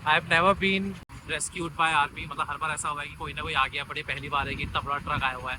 I have never been rescued by army, मतलब हर बार ऐसा हुआ है कि कोई ना कोई आ गया, बड़ी पहली बार है कि इतना बड़ा ट्रक आया हुआ है।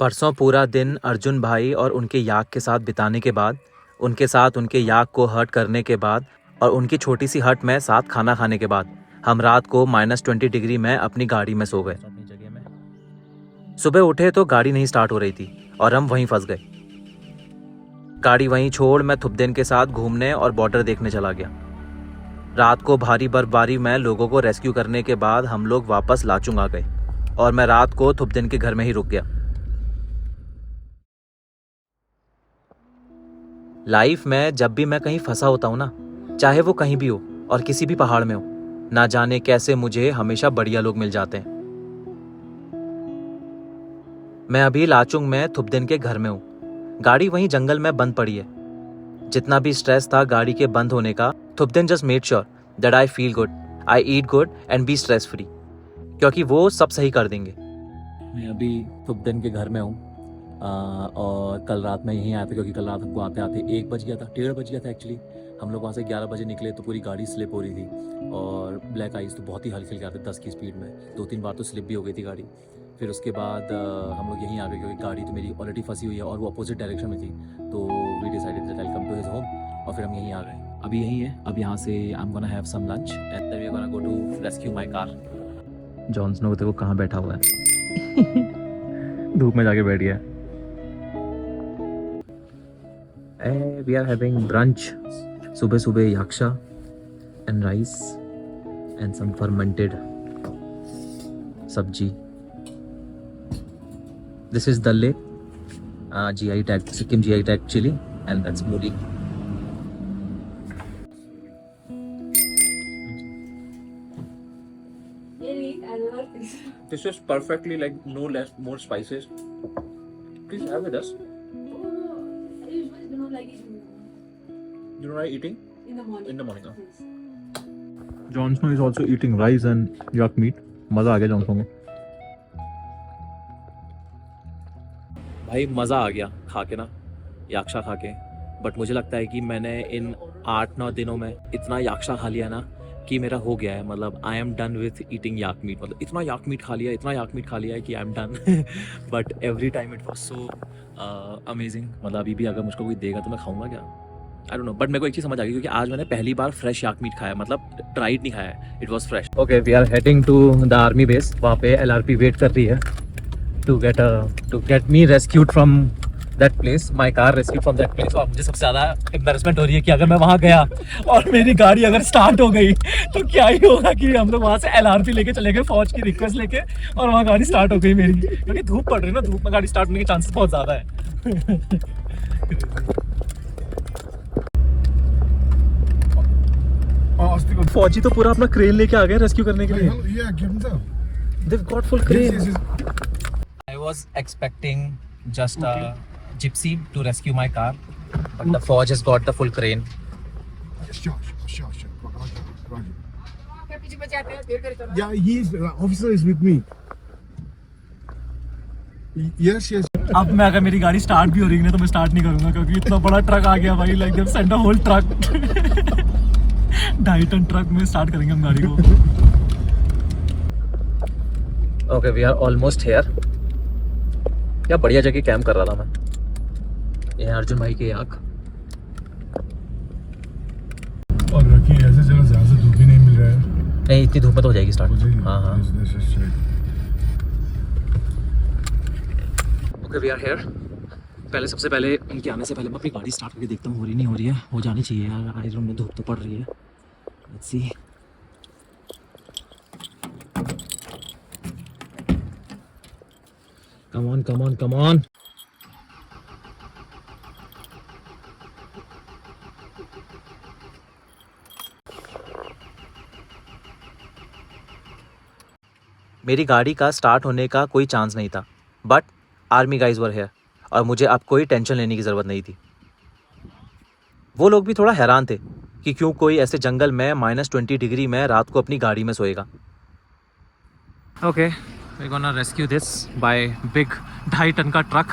परसों पूरा दिन अर्जुन भाई और उनके याक के साथ बिताने के बाद, उनके साथ उनके याक को हर्ट करने के बाद और उनकी छोटी सी हट में साथ खाना खाने के बाद हम रात को -20 डिग्री में अपनी गाड़ी में सो गए। सुबह उठे तो गाड़ी नहीं स्टार्ट हो रही थी और हम वहीं फंस गए। गाड़ी वहीं छोड़ मैं थुपदेन के साथ घूमने और बॉर्डर देखने चला गया। रात को भारी बर्फबारी में लोगों को रेस्क्यू करने के बाद हम लोग वापस लाचुंग आ गए और मैं रात को थुपदेन के घर में ही रुक गया। लाइफ में जब भी मैं कहीं फंसा होता हूँ ना, चाहे वो कहीं भी हो और किसी भी पहाड़ में हो, ना जाने कैसे मुझे हमेशा बढ़िया लोग मिल जाते हैं। मैं अभी लाचुंग में थुपदेन के घर में हूँ। गाड़ी वहीं जंगल में बंद पड़ी है। जितना भी स्ट्रेस था गाड़ी के बंद होने का, Thupten just made sure that I feel good, I eat good and be stress free, क्योंकि वो सब सही कर देंगे। मैं अभी थुपदेन के घर में हूँ और कल रात में यहीं आया था, क्योंकि कल रात हमको आते आते 1 बज गया था, 1:30 बज गया था एक्चुअली। हम लोग वहाँ से 11 बजे निकले तो पूरी गाड़ी स्लिप हो रही थी और ब्लैक आइस तो बहुत ही हल्के हल्के आते 10 की स्पीड में, 2-3 बार तो स्लिप भी हो गई थी गाड़ी। फिर उसके बाद हम लोग यहीं आ गए, क्योंकि गाड़ी तो मेरी ऑलरेडी फंसी हुई है और वो अपोजिट डायरेक्शन में थी, तो we decided that I will come to his home और फिर हम यहीं आ गए। अभी यहीं है। अब यहाँ से I am gonna have some lunch and then we are gonna go to rescue my car. John Snow देखो कहाँ बैठा हुआ है धूप में जाके बैठ गया। We are having brunch. सुबह सुबह yaksha and rice and some fermented sabji. This is dalle, GI tag, Sikkim GI tag chili, and that's muri. This is perfectly like no less, more spices. Please have with us. You don't like eating? In the morning. In the morning. Jon Snow is also eating rice and yak meat. मजा आ गया Jon Snow को। भाई मज़ा आ गया खा के ना, याक्शा खा के। बट मुझे लगता है कि मैंने इन 8-9 दिनों में इतना याक्शा खा लिया ना कि मेरा हो गया है, मतलब I am done with eating yak meat. मतलब इतना याक मीट खा लिया, इतना याक मीट खा लिया है कि आई am done. But every time it was so amazing. मतलब अभी भी अगर मुझको कोई देगा तो मैं खाऊंगा क्या, आई डोंट नो। बट मेरे को एक चीज़ समझ आ गई, क्योंकि आज मैंने पहली बार फ्रेश याक मीट खाया, मतलब ड्राइड नहीं खाया है, it was fresh. Okay, we are heading to the army base. वहाँ पे LRP वेट कर रही है to get me rescued from that place, my car rescue from that place. और मुझे सबसे ज़्यादा एम्बेरसमेंट हो रही है कि अगर मैं वहाँ गया और मेरी गाड़ी अगर स्टार्ट हो गई तो क्या ही होगा कि हम लोग वहाँ से LRP लेके चले गए, फौज की रिक्वेस्ट लेके, और वहाँ गाड़ी स्टार्ट हो गई मेरी, क्योंकि धूप पड़ रही है ना, धूप में गाड़ी स्टार्ट होने के चांसेस बहुत ज़्यादा है। फौजी तो पूरा अपना क्रेन लेके आ गए रेस्क्यू करने के लिए। Yeah, give him that. They've got full crane. Yes, yes. I was expecting just a gypsy to rescue my car, but the Forge has got the full crane. Sure. Roger. Yeah, officer is with me. Yes. अब मैं अगर मेरी गाड़ी start भी हो रही है तो मैं स्टार्ट नहीं करूंगा, क्योंकि इतना बड़ा ट्रक आ गया भाई, like they send a whole truck. 2.5 ton truck में स्टार्ट करेंगे हम गाड़ी को। Okay, we are almost here. क्या बढ़िया जगह कैंप कर रहा था मैं। ये है अर्जुन भाई के याक। और रखिए ऐसे जगह जहाँ से धूप भी नहीं मिल रहा है। नहीं, इतनी धूप में तो हो जाएगी स्टार्ट। हाँ। Okay, we are here. पहले सबसे पहले उनके आने से पहले मैं अपनी गाड़ी स्टार्ट करके देखता हूँ, हो रही नहीं हो रही है। हो जानी चाहिए यार, आई रूम में धूप तो पड़ रही है। Let's see. Come on. मेरी गाड़ी का स्टार्ट होने का कोई चांस नहीं था, but army guys were here और मुझे अब कोई टेंशन लेने की ज़रूरत नहीं थी। वो लोग भी थोड़ा हैरान थे कि क्यों कोई ऐसे जंगल में -20 डिग्री में रात को अपनी गाड़ी में सोएगा। Okay, we gonna rescue this by big 2.5 ton का ट्रक,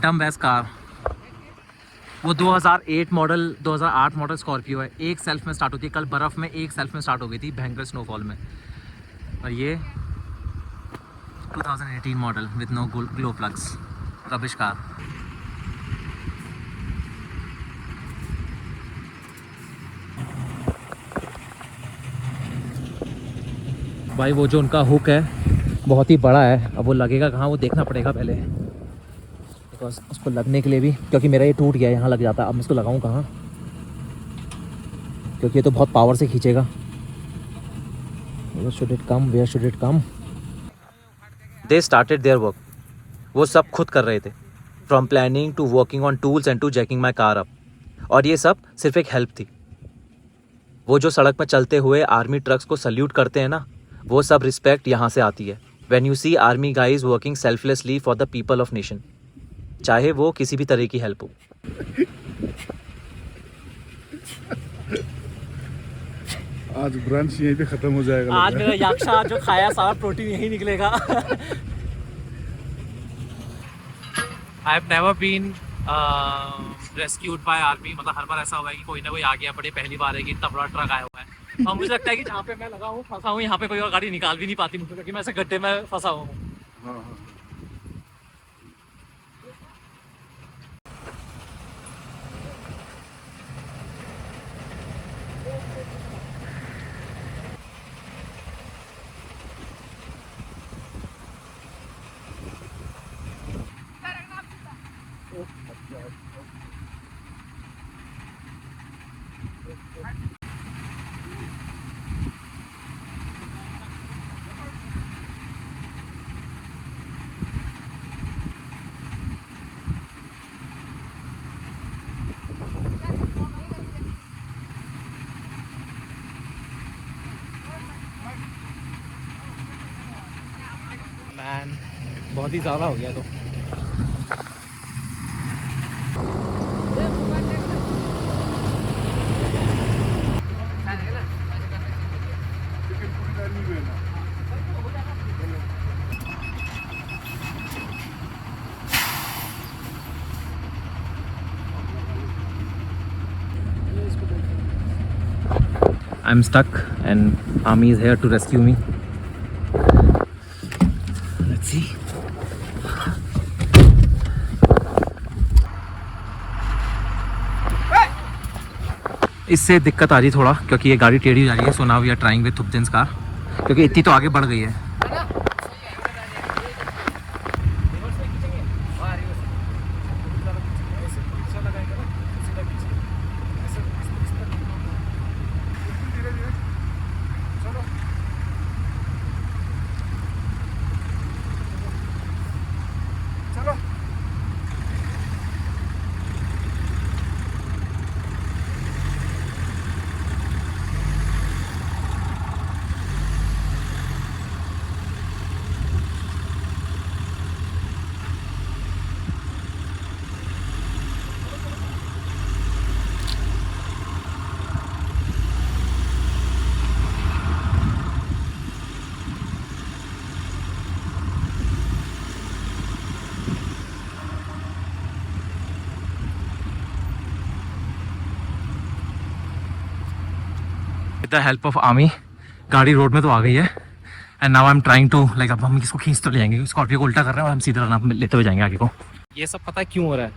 डम एस कार। वो 2008 मॉडल स्कॉर्पियो है। एक सेल्फ में स्टार्ट होती है। कल बर्फ़ में एक सेल्फ में स्टार्ट हो गई थी भयंकर स्नोफॉल में। और ये 2018 model with no glow plugs, rubbish car. भाई वो जो उनका हुक है बहुत ही बड़ा है, अब वो लगेगा कहाँ वो देखना पड़ेगा पहले, बिकॉज उसको लगने के लिए भी, क्योंकि मेरा ये टूट गया यहाँ लग जाता है। अब मैं इसको लगाऊँ कहाँ, क्योंकि ये तो बहुत पावर से खींचेगा। Where should it come? They started their work. वो सब खुद कर रहे थे, from planning to working on tools and to jacking my car up. और ये सब सिर्फ एक हेल्प थी। वो जो सड़क पर चलते हुए आर्मी ट्रक्स को सल्यूट करते हैं ना, वो सब रिस्पेक्ट यहाँ से आती है। When you see army guys working selflessly for the people of nation, चाहे वो किसी भी तरह की हेल्प हो। आज ब्रंच यहीं पे खत्म हो जाएगा। आज मेरा याक्शा जो खाया सारा प्रोटीन यही निकलेगा। I have never been rescued by army, मतलब हर बार ऐसा हुआ है कि कोई ना कोई आ गया, बड़े पहली बार है कि इतना बड़ा ट्रक आया हुआ है। और मुझे लगता है कि जहाँ पे मैं लगा हूँ फंसा हूँ, यहाँ पे कोई और गाड़ी निकाल भी नहीं पाती मुझे, क्योंकि मैं ऐसे गड्ढे में फंसा हूँ। मैन बहुत ही ज़्यादा हो गया तो। I'm stuck and army is here to rescue me. Let's see. इससे दिक्कत आ रही थोड़ा, क्योंकि ये गाड़ी टेढ़ी हो जा रही है। So now we are trying with Thupten's car, क्योंकि इतनी तो आगे बढ़ गई है। With the help of army गाड़ी रोड में तो आ गई है। And now I am trying to like, अब हम इसको खींच तो ले जाएंगे, स्कॉर्पियो को उल्टा कर रहे हैं और हम सीधा रन लेते हुए जाएंगे आगे को। ये सब पता है क्यों हो रहा है?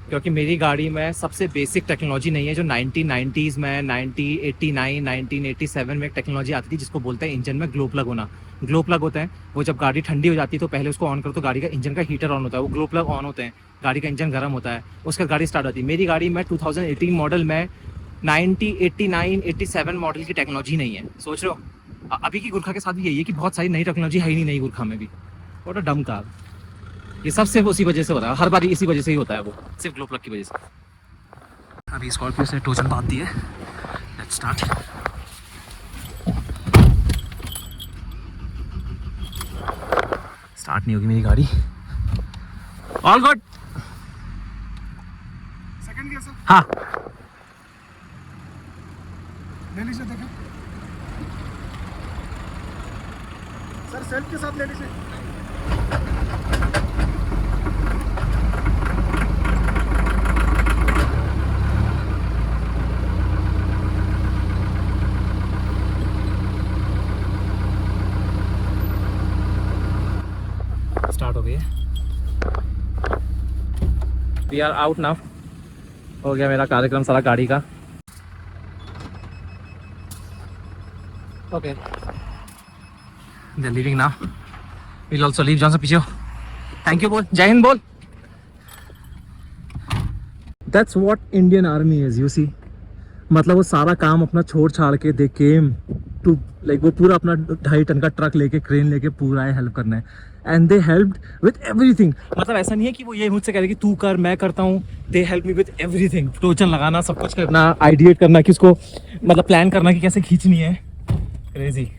क्योंकि मेरी गाड़ी में सबसे बेसिक टेक्नोलॉजी नहीं है जो 1990s में 1989 1987 में एक टेक्नोलॉजी आती थी जिसको बोलते हैं इंजन में ग्लो प्लग होना। ग्लो प्लग होते हैं वो जब गाड़ी ठंडी हो जाती है तो पहले उसको ऑन करो तो गाड़ी का इंजन का हीटर ऑन होता है, वो ग्लो प्लग ऑन होते हैं, गाड़ी का इंजन गर्म होता है, उसका गाड़ी स्टार्ट होती है। मेरी गाड़ी में 2018 मॉडल में 89 87 मॉडल की टेक्नोलॉजी नहीं है। सोच रहे हो अभी की गुरखा के साथ भी यही है कि बहुत सारी नई टेक्नोलॉजी है ही नहीं गुरखा में भी। व्हाट अ डम कार। ये सब सिर्फ उसी वजह से हो रहा है, हर बार इसी वजह से ही होता है, वो सिर्फ ग्लो प्लग की वजह से। अभी स्कॉर्पियो से टोचन बांध दी है। Let's start. स्टार्ट नहीं होगी मेरी गाड़ी। All good. Second gear sir हाँ ले लीजिए, देखो सर सेल्फ के साथ ले लीजिए। स्टार्ट हो गई है। We are out now. हो गया मेरा कार्यक्रम सारा गाड़ी का। Okay they leaving now. Will also leave. John से पीछे हो। थैंक यू बोल, जय हिंद बोल। That's what Indian army is, you see. मतलब वो सारा काम अपना छोड़ छाड़ के दे केम टू लाइक वो पूरा अपना 2.5 टन का ट्रक लेके क्रेन लेके पूरा हेल्प करना है। And they helped with everything. मतलब ऐसा नहीं है कि वो ये मुझसे कह रहे कि तू कर मैं करता हूँ। They help me with everything. टोचन लगाना, सब कुछ करना, आइडिएट करना कि उसको मतलब प्लान करना कि कैसे खींचनी है। Crazy.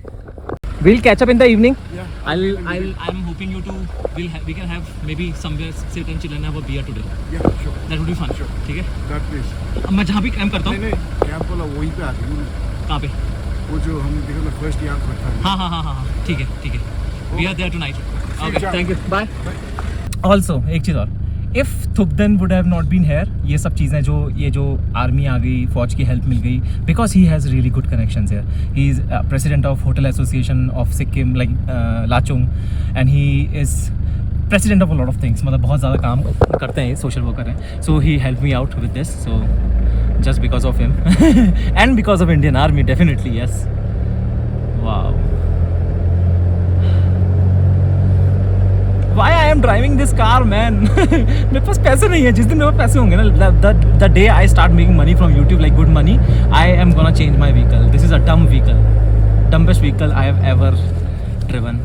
We'll catch up in the evening. Yeah. I'm hoping you to. We can have maybe somewhere sit and chill and have a beer today. या sure That would be fun. Sure. ठीक है। That please. अब मैं जहाँ भी camp करता नहीं हूँ। नहीं कैंप वाला वहीं पे आ रही हूँ। कहाँ पे? वो जो हम देखो ना फर्स्ट यहाँ पर था। हाँ हाँ हाँ हाँ हाँ, ठीक है ठीक है। We are there tonight. Okay, Ciao. thank you. Bye. Also एक चीज़ और, if Thupten would have not been here, ये सब चीज़ें जो ये जो आर्मी आ गई, फौज की हेल्प मिल गई, because he has really good connections here. He is president of hotel association of Sikkim like Lachung, and he is president of a lot of things. मतलब बहुत ज़्यादा काम करते हैं, सोशल वर्कर हैं। So he help me out with this, so just because of him and because of Indian army definitely, yes. Wow, Why I am driving this car, man? मेरे पास पैसे नहीं है। जिस दिन मेरे पास पैसे होंगे ना, the day I start making money from YouTube, like good money, I am gonna change my vehicle. This is a dumb vehicle, dumbest vehicle I have ever driven.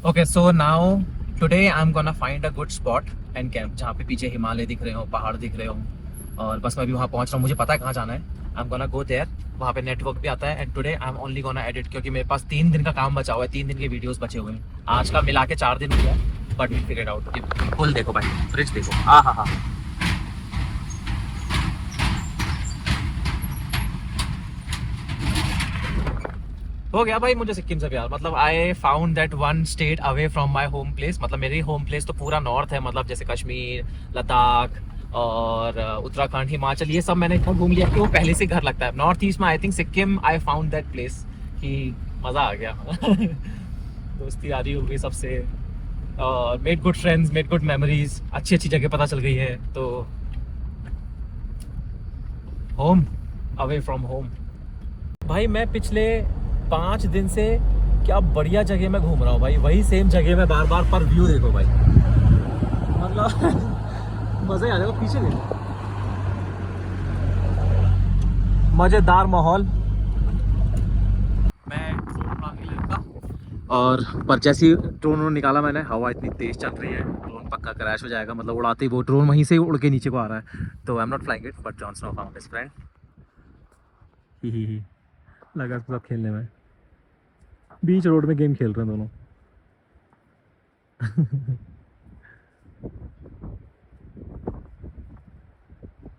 Okay, so now today I'm gonna find a good spot and camp जहाँ पे पीछे हिमालय दिख रहे हो, पहाड़ दिख रहे हो, और बस मैं अभी वहाँ पहुँच रहा हूँ। मुझे पता है कहाँ जाना है। I'm gonna go there. वहाँ पे नेटवर्क भी आता है। And today I am only gonna edit, क्योंकि मेरे पास 3 दिन का काम बचा हुआ है। 3 दिन के वीडियोस बचे हुए हैं। आज का मिला के 4 दिन हो गया, but we figure out. Full देखो भाई, फ्रिज देखो, हाँ हाँ हाँ। हो गया भाई मुझे सिक्किम से प्यार। मतलब I found that one state away from my home place. मतलब मेरी होम प्लेस तो पूरा नॉर्थ है, मतलब जैसे कश्मीर, लद्दाख और उत्तराखंड, हिमाचल, ये सब मैंने इतना घूम लिया कि वो पहले से घर लगता है। नॉर्थ ईस्ट में I think Sikkim I found that place कि मज़ा आ गया। दोस्ती यारी हो गई सबसे, और made good friends, made good memories, अच्छी अच्छी जगह पता चल गई है। तो होम अवे फ्रॉम होम। भाई मैं पिछले 5 दिन से क्या बढ़िया जगह में घूम रहा हूँ भाई। वही सेम जगह में बार बार, पर व्यू देखो भाई, मतलब मज़ा आ जाएगा। पीछे देखो, मज़ेदार माहौल। मैं ड्रोन उड़ा के लेता, और पर जैसे ही ड्रोन निकाला मैंने, हवा इतनी तेज़ चल रही है, ड्रोन पक्का क्रैश हो जाएगा। मतलब उड़ाते ही वो ड्रोन वहीं से उड़ के नीचे को आ रहा है। तो I am not flying it, but John Snow found his friend. ही लगा उसके साथ खेलने में। बीच रोड में गेम खेल रहे हैं दोनों।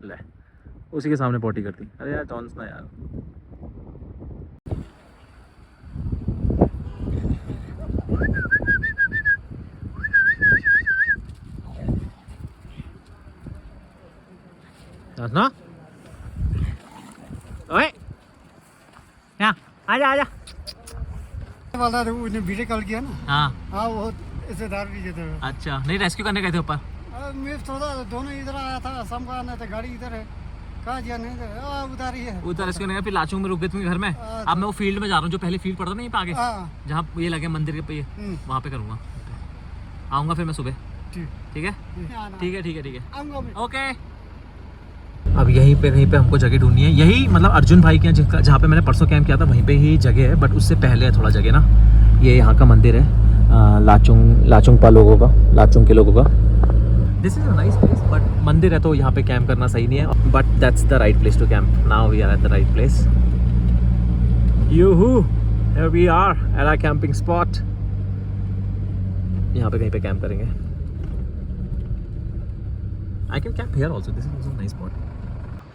ले, उसी के सामने पॉटी करती। अरे यार जॉन्स ना यार। ना ओए क्या, आजा आजा। वाला था उसने वीडियो कॉल किया ना। हाँ हाँ वो रिश्तेदार भी थे। अच्छा, नहीं रेस्क्यू करने गए थे ऊपर? मैं थोड़ा दोनों इधर आया था, असम का आना था, गाड़ी इधर है। कहाँ गया नहीं उधर ही है। उधर रेस्क्यू करने गए, फिर लाचुंग में रुक गए तुम्हारे घर में। अब मैं वो फील्ड में जा रहा हूँ, जो पहले फील्ड पड़ता नहीं आगे, जहाँ ये लगे मंदिर के पे, वहाँ पे करूँगा। आऊँगा फिर मैं सुबह। ठीक है ठीक है ठीक है ठीक है, ओके। अब यहीं पे कहीं पे हमको जगह ढूंढनी है। यही मतलब अर्जुन भाई के यहाँ जहाँ पे मैंने परसों कैंप किया था, वहीं पे ही जगह है, बट उससे पहले है थोड़ा जगह ना। ये यहाँ का मंदिर है, लाचुंगपा लोगों का, लाचुंग के लोगों का। This is a nice place, but मंदिर है तो यहाँ पे कैंप करना सही नहीं है। But that's the right place to camp. Now we are at the right place. Woohoo, here we are at our camping spot. यहाँ पे कहीं पे कैंप करेंगे. I can camp here also. This is also a nice spot.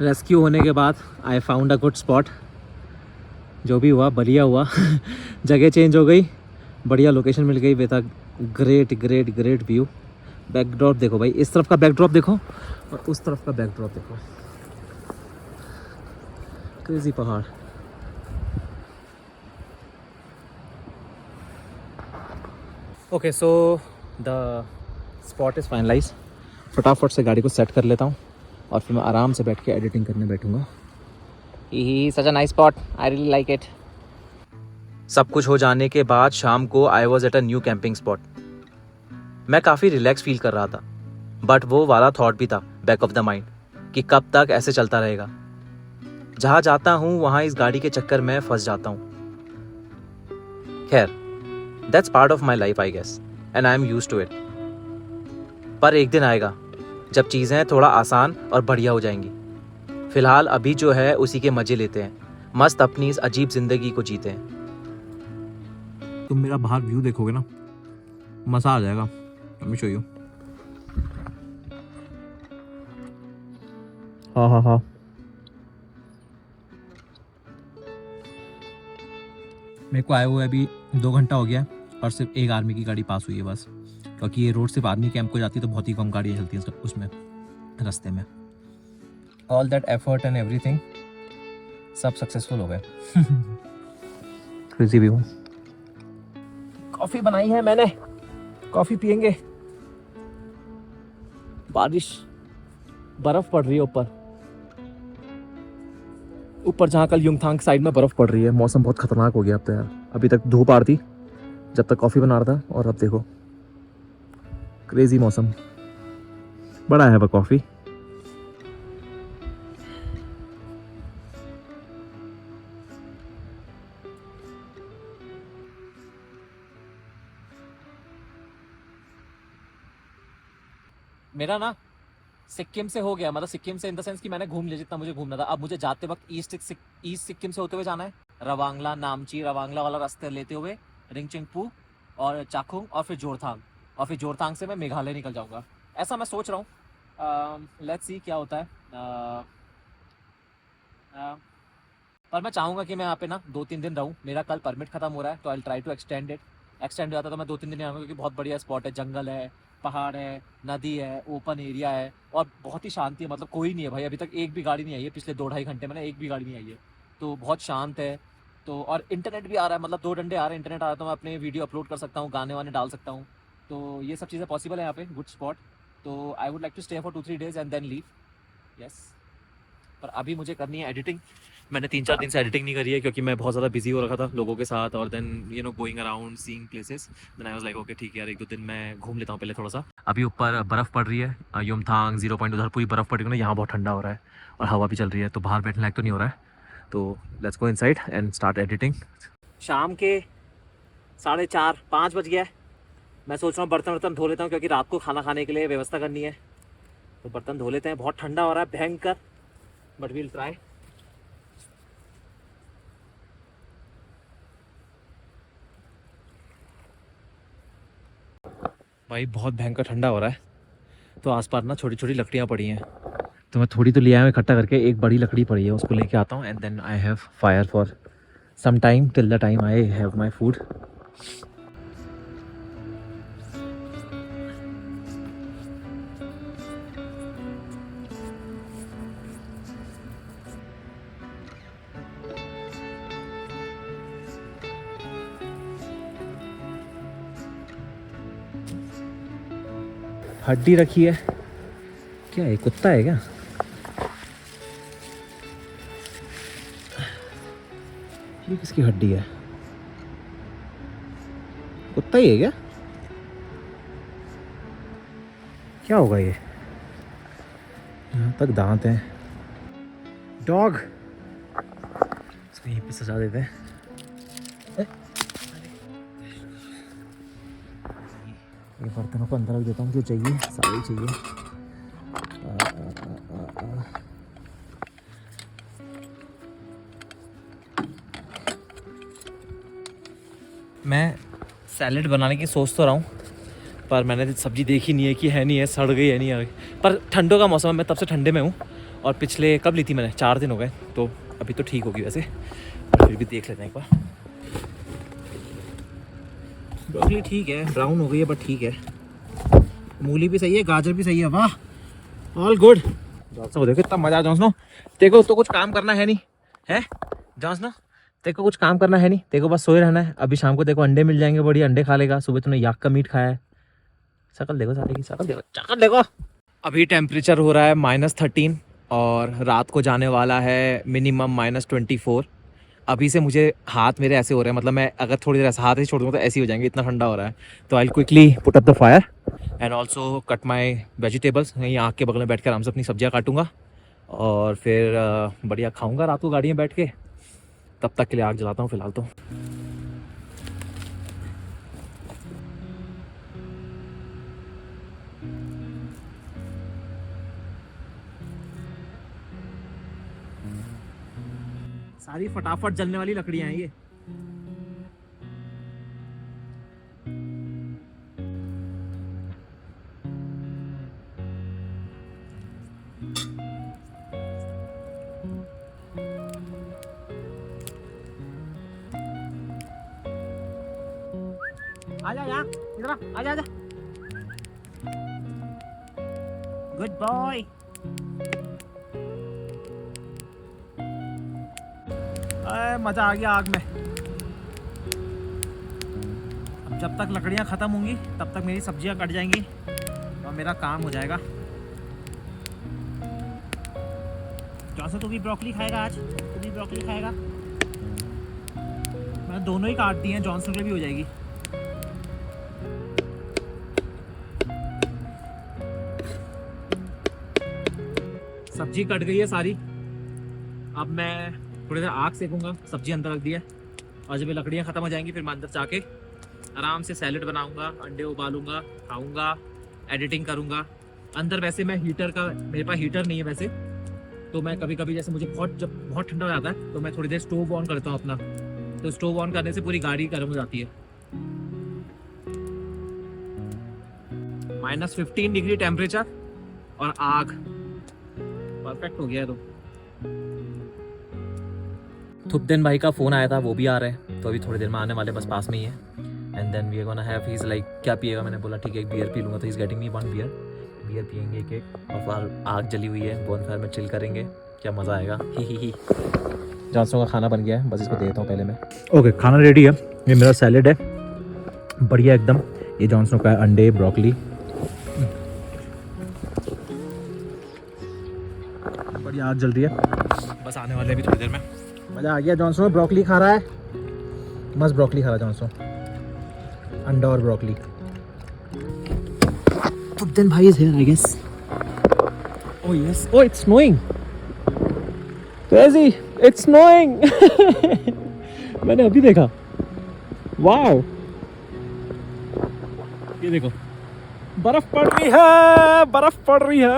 Rescue होने के बाद I found a good spot. जो भी हुआ बढ़िया हुआ. जगह चेंज हो गई, बढ़िया लोकेशन मिल गई with a great great great view. Backdrop देखो भाई, इस तरफ का बैकड्रॉप देखो और उस तरफ का बैकड्रॉप देखो. क्रेजी पहाड़. Okay so the spot is finalize. फटाफट से गाड़ी को सेट कर लेता हूँ और फिर मैं आराम से बैठ के एडिटिंग करने बैठूँगा. He such a nice spot, I really like it. सब कुछ हो जाने के बाद शाम को I was at a new camping spot. मैं काफ़ी रिलैक्स फील कर रहा था, बट वो वाला थॉट भी था बैक ऑफ द माइंड कि कब तक ऐसे चलता रहेगा. जहाँ जाता हूँ वहाँ इस गाड़ी के चक्कर में फंस जाता हूँ. खैर, that's part of my life I guess and I am used to it. पर एक दिन आएगा जब चीज़ें थोड़ा आसान और बढ़िया हो जाएंगी. फ़िलहाल अभी जो है उसी के मज़े लेते हैं, मस्त अपनी इस अजीब ज़िंदगी को जीते हैं. तुम मेरा बाहर व्यू देखोगे ना, मज़ा आ जाएगा. Let me show you. हाँ. मेरे को आए हुए अभी 2 घंटा हो गया और सिर्फ एक आर्मी की गाड़ी पास हुई है बस, क्योंकि ये रोड सिर्फ आर्मी कैंप को जाती है तो बहुत ही कम गाड़ियाँ चलती हैं उसमें रास्ते में. All that effort and everything सब सक्सेसफुल हो गए. Crazy view. कॉफ़ी बनाई है मैंने, कॉफ़ी पियेंगे. बारिश, बर्फ पड़ रही है ऊपर जहाँ कल युमथांग साइड में बर्फ पड़ रही है. मौसम बहुत खतरनाक हो गया अब तो यार. अभी तक धूप आ रही थी जब तक कॉफ़ी बना रहा था और अब देखो क्रेजी मौसम. बड़ा है वह कॉफ़ी. मेरा ना सिक्किम से हो गया, मतलब सिक्किम से इन द सेंस कि मैंने घूम लिया जितना मुझे घूमना था. अब मुझे जाते वक्त ईस्ट सिक्किम से होते हुए जाना है. रवांगला, नामची, रवांगला वाला रास्ते लेते हुए रिंगचिंगपू और चाखुंग और फिर जोरथांग, और फिर जोरथांग से मैं मेघालय निकल जाऊंगा. ऐसा मैं सोच रहा हूँ. लेट्स सी क्या होता है. पर मैं चाहूँगा कि मैं यहाँ पे ना 2-3 दिन रहूँ. मेरा कल परमिट खत्म हो रहा है तो I try to extend it. Extend हो जाता तो मैं 2-3 दिन आऊँगा, क्योंकि बहुत बढ़िया स्पॉट है. जंगल है, पहाड़ है, नदी है, ओपन एरिया है और बहुत ही शांति है. मतलब कोई नहीं है भाई, अभी तक एक भी गाड़ी नहीं आई है पिछले 2-2.5 घंटे में ना, एक भी गाड़ी नहीं आई है. तो बहुत शांत है. तो और इंटरनेट भी आ रहा है, मतलब 2 डंडे आ रहे हैं. इंटरनेट आ रहा है तो मैं अपने वीडियो अपलोड कर सकता हूँ, गाने वाने डाल सकता हूँ. तो ये सब चीज़ें पॉसिबल है यहाँ पे. Good spot. तो I would like to stay for 2-3 days and then leave. Yes. पर अभी मुझे करनी है एडिटिंग. मैंने 3-4 दिन से एडिटिंग नहीं करी है क्योंकि मैं बहुत ज़्यादा बिजी हो रखा था लोगों के साथ और then you know going around seeing places. Then I was like okay ठीक है यार, 1-2 दिन मैं घूम लेता हूँ पहले थोड़ा सा. अभी ऊपर बर्फ़ पड़ रही है. युमथांग 0 पॉइंट उधर पूरी बर्फ़ पड़ रही है ना. यहाँ बहुत ठंडा हो रहा है और हवा भी चल रही है तो बाहर बैठने लायक तो नहीं हो रहा है. तो let's go inside and start editing. शाम के 4:30-5 बज गया है. मैं सोच रहा हूँ बर्तन धो लेता हूँ क्योंकि रात को खाना खाने के लिए व्यवस्था करनी है. तो बर्तन धो लेते हैं. बहुत ठंडा हो रहा है भयंकर, बट वील ट्राई. भाई बहुत भयंकर ठंडा हो रहा है तो आसपास ना छोटी छोटी लकड़ियाँ पड़ी हैं. तो मैं थोड़ी तो ले आया हूँ इकट्ठा करके. एक बड़ी लकड़ी पड़ी है उसको लेके आता हूँ and then I have fire for some time till the time I have my food. हड्डी रखी है. क्या है, कुत्ता है क्या? ये किसकी हड्डी है? कुत्ता ही है क्या? क्या होगा ये? यहाँ तक दांत हैं. डॉग. इसको यहीं पे सजा देते हैं. ये बर्तनों को अंदर रख देता हूँ, जो चाहिए सारे चाहिए. मैं सैलेड बनाने की सोच तो रहा हूँ पर मैंने सब्जी देखी नहीं है कि है नहीं है, सड़ गई है नहीं है। पर ठंडों का मौसम है, मैं तब से ठंडे में हूँ। और पिछले कब ली थी मैंने, 4 दिन हो गए, तो अभी तो ठीक होगी वैसे, फिर भी देख लेते हैं एक बार। ब्रोकली ठीक है, ब्राउन हो गई है बट ठीक है। मूली भी सही है, गाजर भी सही है, वाह ऑल गुड। जॉन्सनो देखो कितना मजा। जॉन्सनो देखो तो कुछ काम करना है नहीं है, जॉन्सनो देखो कुछ काम करना है नहीं, देखो बस सोए रहना है। अभी शाम को देखो अंडे मिल जाएंगे, बढ़िया अंडे खा लेगा। सुबह तूने याक का मीट खाया है। शकल देखो साले की, शकल देखो, शकल देखो। अभी टेम्परेचर हो रहा है -13 और रात को जाने वाला है मिनिमम -24। अभी से मुझे हाथ मेरे ऐसे हो रहे हैं, मतलब मैं अगर थोड़ी देर ऐसा हाथ ही छोड़ दूँगा तो ऐसे ही हो जाएंगे, इतना ठंडा हो रहा है। तो I quickly put up the fire and also cut my vegetables. यहीं आग के बगल में बैठ कर आराम से अपनी सब्जियाँ काटूंगा और फिर बढ़िया खाऊंगा रात को गाड़ी में बैठ के। तब तक के लिए आग जलाता हूँ फिलहाल तो। सारी फटाफट जलने वाली लकड़ियां हैं ये। आजा यहाँ, इधर आजा आजा। Good boy. मजा आ गया आग में। अब जब तक लकड़ियाँ ख़त्म होंगी तब तक मेरी सब्जियाँ कट जाएंगी और मेरा काम हो जाएगा। जॉन्सन तू भी ब्रोकली खाएगा आज? तू भी ब्रोकली खाएगा? मैंने दोनों ही काट दिए हैं, जॉन्सन के भी हो जाएगी। सब्जी कट गई है सारी। अब मैं थोड़ी देर आग सेकूंगा, सब्जी अंदर रख दी है और जब ये लकड़ियाँ ख़त्म हो जाएंगी फिर मैं अंदर जाके आराम से सैलेड बनाऊंगा, अंडे उबालूंगा, खाऊंगा, एडिटिंग करूंगा। अंदर वैसे मैं हीटर का, मेरे पास हीटर नहीं है वैसे, तो मैं कभी कभी जैसे मुझे जब बहुत ठंडा हो जाता है तो मैं थोड़ी देर स्टोव ऑन करता हूँ अपना, तो स्टोव ऑन करने से पूरी गाड़ी गर्म हो जाती है। -15 डिग्री टेम्परेचर और आग परफेक्ट हो गया है। तो थुपदेन भाई का फ़ोन आया था, वो भी आ रहे हैं, तो अभी थोड़ी देर में आने वाले, बस पास में ही है। And then we are gonna have, he is like क्या पिएगा? मैंने बोला ठीक है एक बियर पी लूँगा, तो इज़ गेटिंग मी 1 बियर पियेंगे एक और फिर आग जली हुई है, बोनफायर में चिल करेंगे, क्या मज़ा आएगा। ही जॉन्सन का खाना बन गया है, बस इसको देता हूँ पहले मैं। ओके खाना रेडी है, ये मेरा सैलेड है बढ़िया एकदम। ये जॉन्सन का अंडे, ब्रोकली, बढ़िया आग जल रही है, बस आने वाले अभी थोड़ी देर में। मज़ा आ गया। जॉन्सन ब्रोकली खा रहा है, मस्त ब्रोकली खा रहा है जॉन्सन, अंडा और broccoli. Then bhai is here, I guess. Oh yes. Oh, it's snowing. Crazy. It's snowing. मैंने अभी देखा। Wow. ये देखो, बर्फ पड़ रही है, बर्फ पड़ रही है।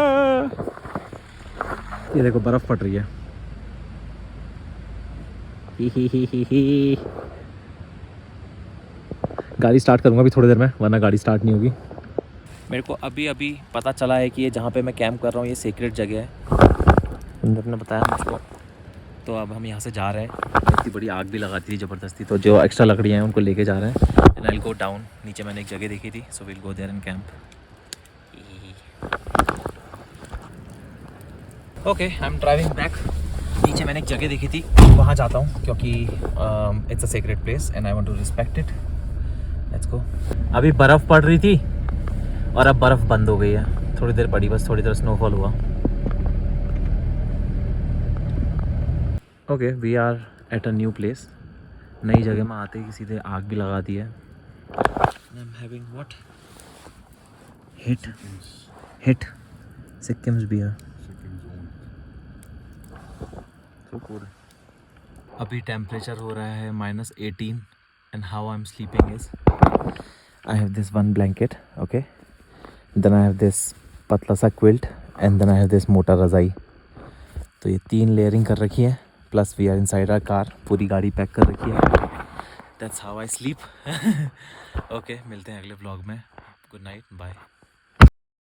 ये देखो बर्फ पड़ रही है। ही। गाड़ी स्टार्ट करूँगा अभी थोड़ी देर में, वरना गाड़ी स्टार्ट नहीं होगी। मेरे को अभी पता चला है कि ये जहाँ पे मैं कैंप कर रहा हूँ ये सीक्रेट जगह है, अंदर ने बताया मुझको। तो अब हम यहाँ से जा रहे हैं। इतनी बड़ी आग भी लगा दी ज़बरदस्ती, तो जो एक्स्ट्रा लकड़ियाँ हैं उनको लेके जा रहे हैं। And I will go down. नीचे मैंने एक जगह देखी थी, so will go there and camp. Okay I am driving back. नीचे मैंने एक जगह देखी थी, वहाँ जाता हूँ क्योंकि it's a secret place and I want to respect it. Let's go. अभी बर्फ़ पड़ रही थी और अब बर्फ़ बंद हो गई है, थोड़ी देर पड़ी, बस थोड़ी देर स्नोफॉल हुआ। Okay we are at a new place. नई जगह में आते ही सीधे आग भी लगा दी है। I am having what? Hit Sikkim's beer. So cool. अभी टेम्परेचर हो रहा है -18 and how I am sleeping is I have this one blanket, okay, then I have this पतला सा quilt and then I have this मोटा रज़ाई। तो ये 3 layering कर रखी है, plus we are inside our car, पूरी गाड़ी पैक कर रखी है। That's how I sleep। Okay मिलते हैं अगले व्लॉग में। Good night, bye.